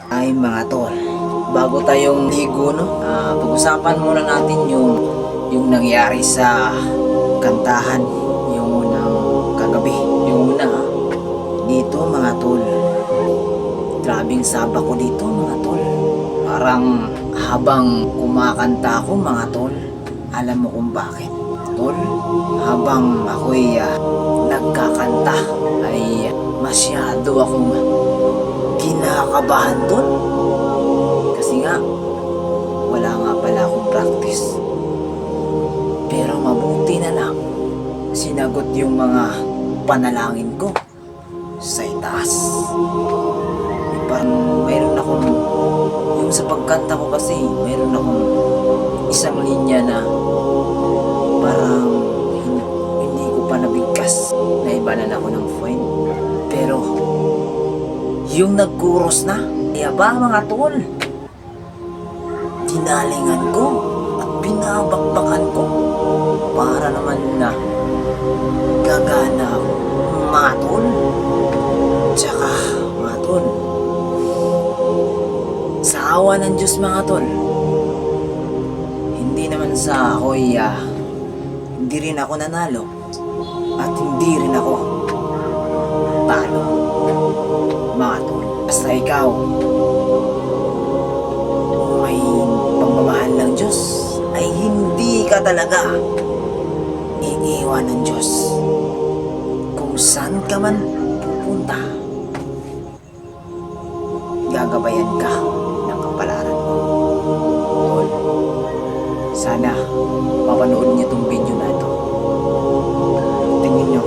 Ay mga tol, bago tayong ligo no, pag-usapan muna natin yung nangyari sa kantahan yung unang kagabi. Yung una dito mga tol, grabing saba ko dito mga tol. Parang habang kumakanta ako mga tol, alam mo kung bakit? Tol, habang ako'y nagkakanta ay masyado akong kinakabahan tol. Kasi nga, wala nga pala akong practice. Pero mabuti na lang, sinagot yung mga panalangin ko sa itaas. Parang mayroon akong, yung sa pagkanta ko kasi, mayroon akong isang linya na parang hindi ko pa nabigkas. Naibanan ako ng point. Pero, yung nagkuros na, kaya ba mga tol? Dinalingan ko at binabakbakan ko para naman na gagana ako mga tol. Tsaka mga tol, sa awa ng Diyos mga tol, hindi naman sa ako'y hindi rin ako nanalo at hindi rin ako talo mga tol. Basta ikaw may pagmamahal ng Diyos ay hindi ka talaga iiwan ng Diyos. Kung saan ka man pupunta, gagabayan ka ng kapalaran mo. Tol, sana mapanood niyo tong video na ito. Tingin niyo